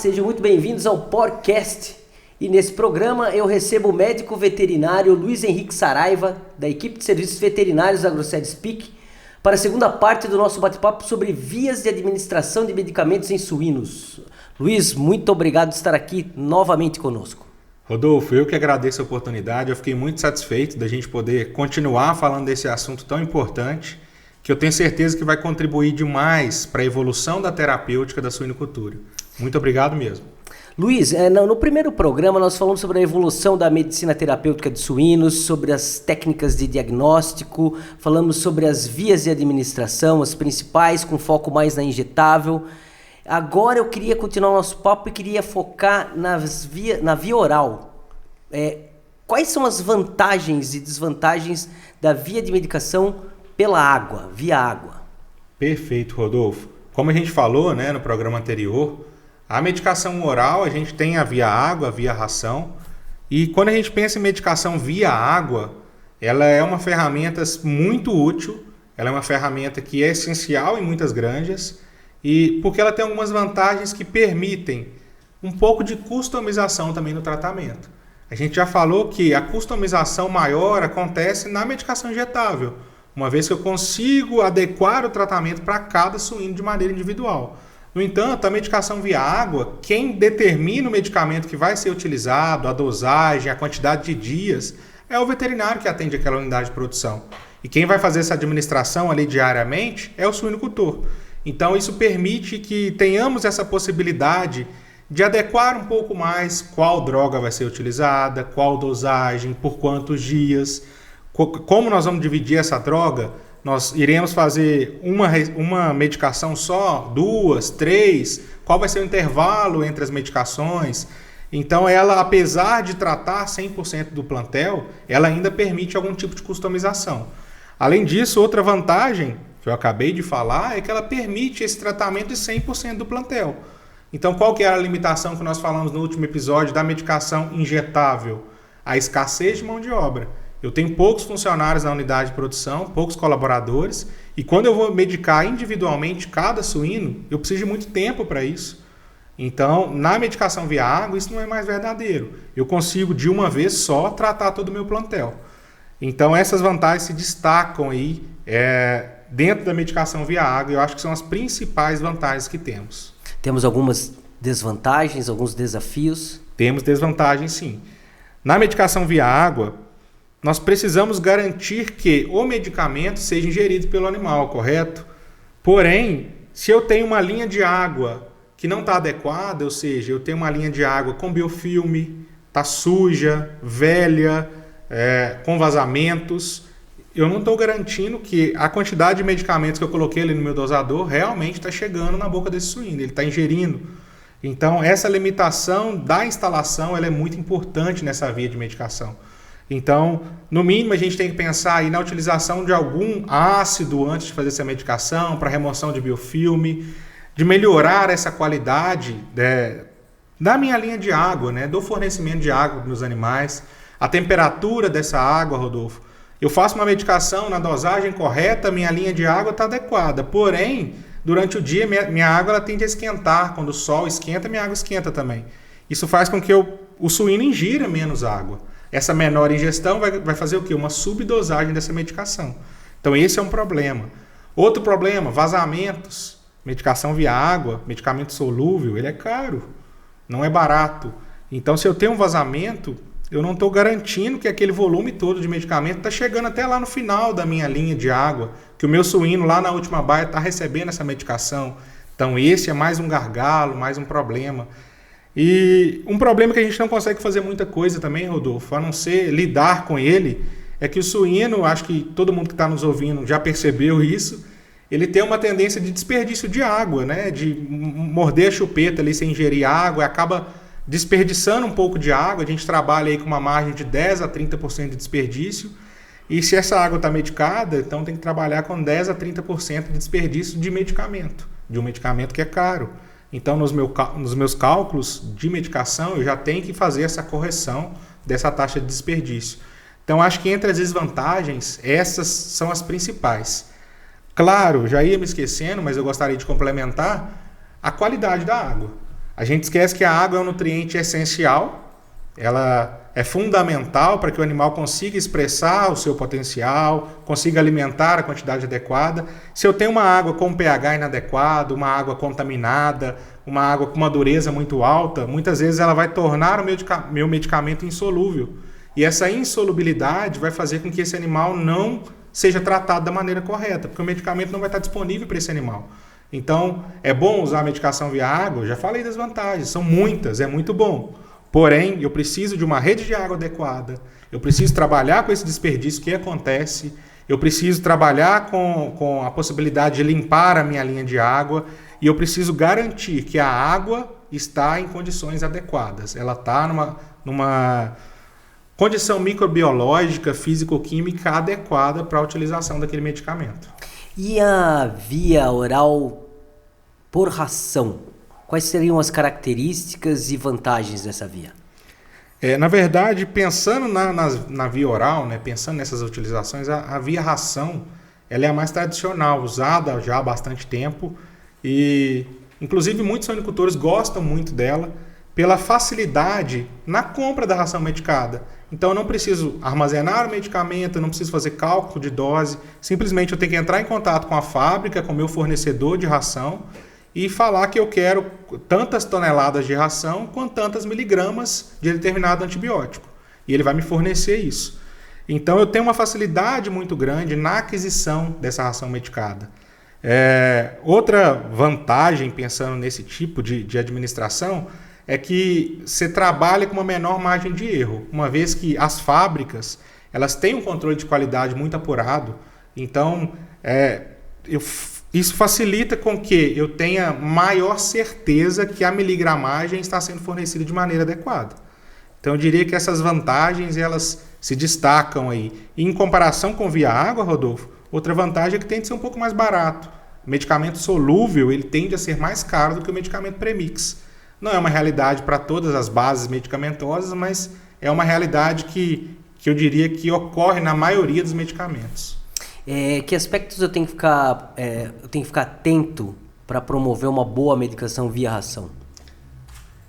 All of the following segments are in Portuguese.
sejam muito bem-vindos ao podcast. E nesse programa eu recebo o médico veterinário Luiz Henrique Saraiva, da equipe de serviços veterinários da Grosseries Speak, para a segunda parte do nosso bate-papo sobre vias de administração de medicamentos em suínos. Luiz, muito obrigado por estar aqui novamente conosco. Rodolfo, eu que agradeço a oportunidade, eu fiquei muito satisfeito da gente poder continuar falando desse assunto tão importante, que eu tenho certeza que vai contribuir demais para a evolução da terapêutica da suinocultura. Muito obrigado mesmo. Luiz, no primeiro programa nós falamos sobre a evolução da medicina terapêutica de suínos, sobre as técnicas de diagnóstico, falamos sobre as vias de administração, as principais, com foco mais na injetável. Agora eu queria continuar o nosso papo e queria focar na via oral. Quais são as vantagens e desvantagens da via de medicação pela água, via água? Perfeito, Rodolfo. Como a gente falou, no programa anterior, a medicação oral, a gente tem a via água, a via ração. E quando a gente pensa em medicação via água, ela é uma ferramenta muito útil, ela é uma ferramenta que é essencial em muitas granjas, e porque ela tem algumas vantagens que permitem um pouco de customização também no tratamento. A gente já falou que a customização maior acontece na medicação injetável, uma vez que eu consigo adequar o tratamento para cada suíno de maneira individual. No entanto, a medicação via água, quem determina o medicamento que vai ser utilizado, a dosagem, a quantidade de dias, é o veterinário que atende aquela unidade de produção. E quem vai fazer essa administração ali diariamente é o suinocultor. Então, isso permite que tenhamos essa possibilidade de adequar um pouco mais qual droga vai ser utilizada, qual dosagem, por quantos dias, como nós vamos dividir essa droga. Nós iremos fazer uma medicação só, 2, 3, qual vai ser o intervalo entre as medicações. Então ela, apesar de tratar 100% do plantel, ela ainda permite algum tipo de customização. Além disso, outra vantagem que eu acabei de falar é que ela permite esse tratamento de 100% do plantel. Então qual que era a limitação que nós falamos no último episódio da medicação injetável? A escassez de mão de obra. Eu tenho poucos funcionários na unidade de produção, poucos colaboradores, e quando eu vou medicar individualmente cada suíno, eu preciso de muito tempo para isso. Então, na medicação via água, isso não é mais verdadeiro. Eu consigo, de uma vez só, tratar todo o meu plantel. Então, essas vantagens se destacam aí dentro da medicação via água, eu acho que são as principais vantagens que temos. Temos algumas desvantagens, alguns desafios? Temos desvantagens, sim. Na medicação via água, nós precisamos garantir que o medicamento seja ingerido pelo animal, correto? Porém, se eu tenho uma linha de água que não está adequada, ou seja, eu tenho uma linha de água com biofilme, está suja, velha, com vazamentos, eu não estou garantindo que a quantidade de medicamentos que eu coloquei ali no meu dosador realmente está chegando na boca desse suíno, ele está ingerindo. Então, essa limitação da instalação ela é muito importante nessa via de medicação. Então, no mínimo, a gente tem que pensar aí na utilização de algum ácido antes de fazer essa medicação, para remoção de biofilme, de melhorar essa qualidade da minha linha de água, do fornecimento de água para os animais, a temperatura dessa água, Rodolfo. Eu faço uma medicação na dosagem correta, minha linha de água está adequada, porém, durante o dia, minha água ela tende a esquentar. Quando o sol esquenta, minha água esquenta também. Isso faz com que o suíno ingira menos água. Essa menor ingestão vai fazer o quê? Uma subdosagem dessa medicação. Então esse é um problema. Outro problema, vazamentos. Medicação via água, medicamento solúvel, ele é caro, não é barato. Então se eu tenho um vazamento, eu não estou garantindo que aquele volume todo de medicamento está chegando até lá no final da minha linha de água, que o meu suíno lá na última baia está recebendo essa medicação. Então esse é mais um gargalo, mais um problema. E um problema que a gente não consegue fazer muita coisa também, Rodolfo, a não ser lidar com ele, é que o suíno, acho que todo mundo que está nos ouvindo já percebeu isso, ele tem uma tendência de desperdício de água, de morder a chupeta ali sem ingerir água, e acaba desperdiçando um pouco de água. A gente trabalha aí com uma margem de 10 a 30% de desperdício, e se essa água está medicada, então tem que trabalhar com 10 a 30% de desperdício de medicamento, de um medicamento que é caro. Então, nos meus cálculos de medicação, eu já tenho que fazer essa correção dessa taxa de desperdício. Então, acho que entre as desvantagens, essas são as principais. Claro, já ia me esquecendo, mas eu gostaria de complementar a qualidade da água. A gente esquece que a água é um nutriente essencial, ela é fundamental para que o animal consiga expressar o seu potencial, consiga alimentar a quantidade adequada. Se eu tenho uma água com pH inadequado, uma água contaminada, uma água com uma dureza muito alta, muitas vezes ela vai tornar o meu medicamento insolúvel. E essa insolubilidade vai fazer com que esse animal não seja tratado da maneira correta, porque o medicamento não vai estar disponível para esse animal. Então, é bom usar a medicação via água? Eu já falei das vantagens, são muitas, é muito bom. Porém, eu preciso de uma rede de água adequada, eu preciso trabalhar com esse desperdício que acontece, eu preciso trabalhar com a possibilidade de limpar a minha linha de água e eu preciso garantir que a água está em condições adequadas. Ela está numa condição microbiológica, físico-química adequada para a utilização daquele medicamento. E a via oral por ração? Quais seriam as características e vantagens dessa via? Na verdade, pensando na via oral, né, pensando nessas utilizações, a via ração ela é a mais tradicional, usada já há bastante tempo e, inclusive, muitos suinicultores gostam muito dela pela facilidade na compra da ração medicada. Então, eu não preciso armazenar o medicamento, eu não preciso fazer cálculo de dose, simplesmente eu tenho que entrar em contato com a fábrica, com o meu fornecedor de ração e falar que eu quero tantas toneladas de ração quanto tantas miligramas de determinado antibiótico. E ele vai me fornecer isso. Então, eu tenho uma facilidade muito grande na aquisição dessa ração medicada. Outra vantagem, pensando nesse tipo de administração, é que você trabalha com uma menor margem de erro, uma vez que as fábricas elas têm um controle de qualidade muito apurado. Então, isso facilita com que eu tenha maior certeza que a miligramagem está sendo fornecida de maneira adequada. Então, eu diria que essas vantagens elas se destacam aí. E em comparação com via água, Rodolfo, outra vantagem é que tende a ser um pouco mais barato. O medicamento solúvel ele tende a ser mais caro do que o medicamento premix. Não é uma realidade para todas as bases medicamentosas, mas é uma realidade que eu diria que ocorre na maioria dos medicamentos. Que aspectos eu tenho que ficar atento para promover uma boa medicação via ração?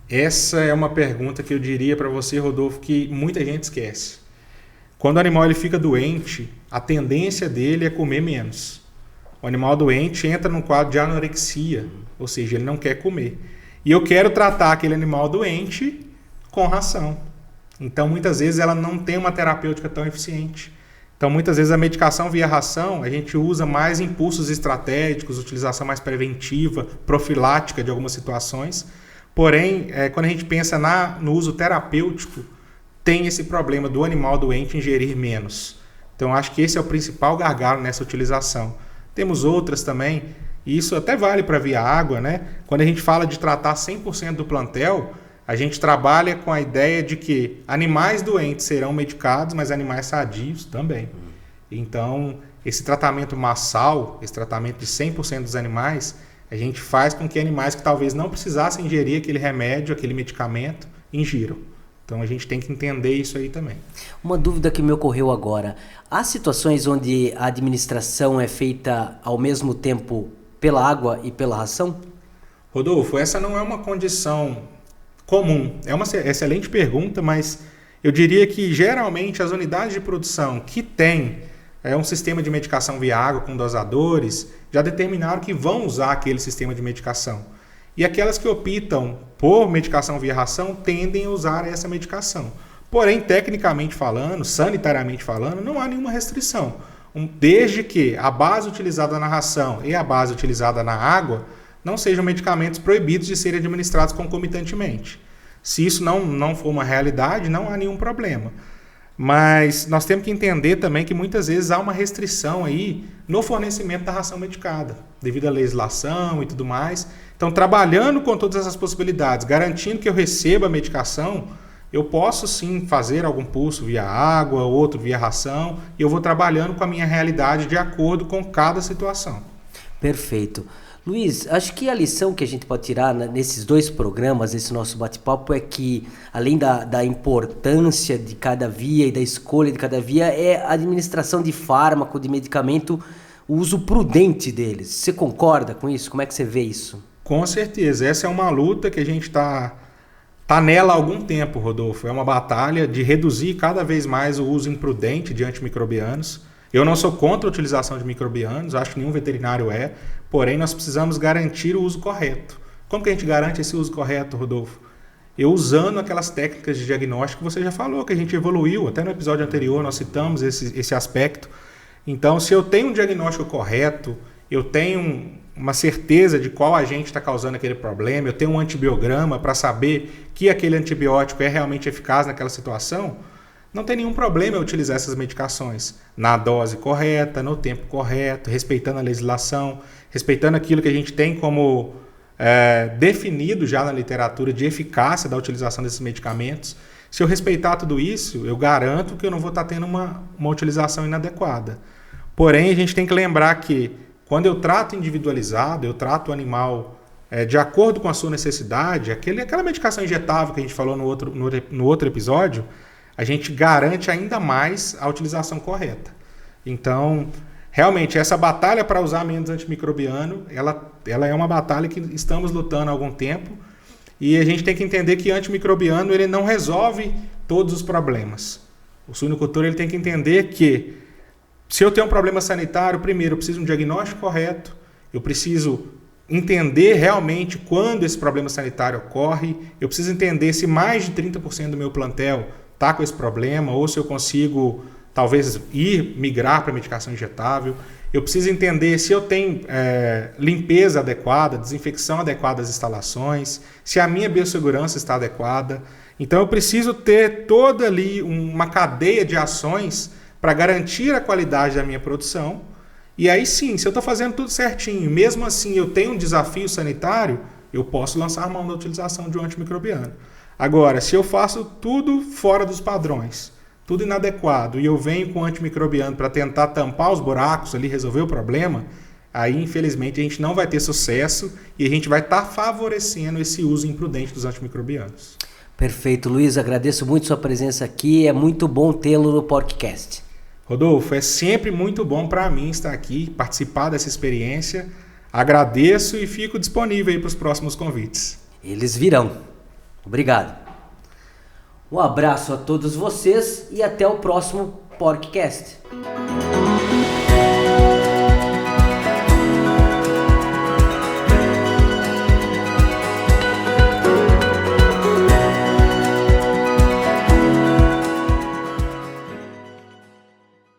Essa é uma pergunta que eu diria para você, Rodolfo, que muita gente esquece. Quando o animal ele fica doente, a tendência dele é comer menos. O animal doente entra num quadro de anorexia, ou seja, ele não quer comer. E eu quero tratar aquele animal doente com ração. Então, muitas vezes, ela não tem uma terapêutica tão eficiente. Então, muitas vezes, a medicação via ração, a gente usa mais impulsos estratégicos, utilização mais preventiva, profilática de algumas situações. Porém, quando a gente pensa no uso terapêutico, tem esse problema do animal doente ingerir menos. Então, acho que esse é o principal gargalo nessa utilização. Temos outras também. E isso até vale para via água, né? Quando a gente fala de tratar 100% do plantel, a gente trabalha com a ideia de que animais doentes serão medicados, mas animais sadios também. Então, esse tratamento massal, esse tratamento de 100% dos animais, a gente faz com que animais que talvez não precisassem ingerir aquele remédio, aquele medicamento, ingiram. Então, a gente tem que entender isso aí também. Uma dúvida que me ocorreu agora. Há situações onde a administração é feita ao mesmo tempo pela água e pela ração? Rodolfo, essa não é uma condição comum. É uma excelente pergunta, mas eu diria que geralmente as unidades de produção que têm um sistema de medicação via água com dosadores já determinaram que vão usar aquele sistema de medicação. E aquelas que optam por medicação via ração tendem a usar essa medicação. Porém, tecnicamente falando, sanitariamente falando, não há nenhuma restrição. Desde que a base utilizada na ração e a base utilizada na água não sejam medicamentos proibidos de serem administrados concomitantemente. Se isso não for uma realidade, não há nenhum problema. Mas nós temos que entender também que muitas vezes há uma restrição aí no fornecimento da ração medicada, devido à legislação e tudo mais. Então, trabalhando com todas essas possibilidades, garantindo que eu receba a medicação, eu posso sim fazer algum pulso via água, outro via ração, e eu vou trabalhando com a minha realidade de acordo com cada situação. Perfeito. Luiz, acho que a lição que a gente pode tirar nesses dois programas, esse nosso bate-papo, é que, além da importância de cada via e da escolha de cada via, é a administração de fármaco, de medicamento, o uso prudente deles. Você concorda com isso? Como é que você vê isso? Com certeza. Essa é uma luta que a gente tá nela há algum tempo, Rodolfo. É uma batalha de reduzir cada vez mais o uso imprudente de antimicrobianos. Eu não sou contra a utilização de microbianos, acho que nenhum veterinário é, porém nós precisamos garantir o uso correto. Como que a gente garante esse uso correto, Rodolfo? Eu usando aquelas técnicas de diagnóstico que você já falou, que a gente evoluiu, até no episódio anterior nós citamos esse aspecto. Então, se eu tenho um diagnóstico correto, eu tenho uma certeza de qual agente está causando aquele problema, eu tenho um antibiograma para saber que aquele antibiótico é realmente eficaz naquela situação, não tem nenhum problema eu utilizar essas medicações na dose correta, no tempo correto, respeitando a legislação, respeitando aquilo que a gente tem como definido já na literatura de eficácia da utilização desses medicamentos. Se eu respeitar tudo isso, eu garanto que eu não vou estar tendo uma utilização inadequada. Porém, a gente tem que lembrar que quando eu trato individualizado, eu trato o animal de acordo com a sua necessidade, aquela medicação injetável que a gente falou no outro episódio, a gente garante ainda mais a utilização correta. Então, realmente, essa batalha para usar menos antimicrobiano, ela é uma batalha que estamos lutando há algum tempo e a gente tem que entender que antimicrobiano ele não resolve todos os problemas. O suinocultor ele tem que entender que se eu tenho um problema sanitário, primeiro eu preciso de um diagnóstico correto, eu preciso entender realmente quando esse problema sanitário ocorre, eu preciso entender se mais de 30% do meu plantel está com esse problema ou se eu consigo talvez migrar para medicação injetável. Eu preciso entender se eu tenho limpeza adequada, desinfecção adequada das instalações, se a minha biossegurança está adequada. Então eu preciso ter toda ali uma cadeia de ações para garantir a qualidade da minha produção. E aí sim, se eu estou fazendo tudo certinho, mesmo assim eu tenho um desafio sanitário, eu posso lançar mão da utilização de um antimicrobiano. Agora, se eu faço tudo fora dos padrões, tudo inadequado, e eu venho com antimicrobiano para tentar tampar os buracos ali, resolver o problema, aí infelizmente a gente não vai ter sucesso e a gente vai estar favorecendo esse uso imprudente dos antimicrobianos. Perfeito, Luiz, agradeço muito sua presença aqui, é muito bom tê-lo no podcast. Rodolfo, é sempre muito bom para mim estar aqui, participar dessa experiência, agradeço e fico disponível aí para os próximos convites. Eles virão. Obrigado. Um abraço a todos vocês e até o próximo podcast.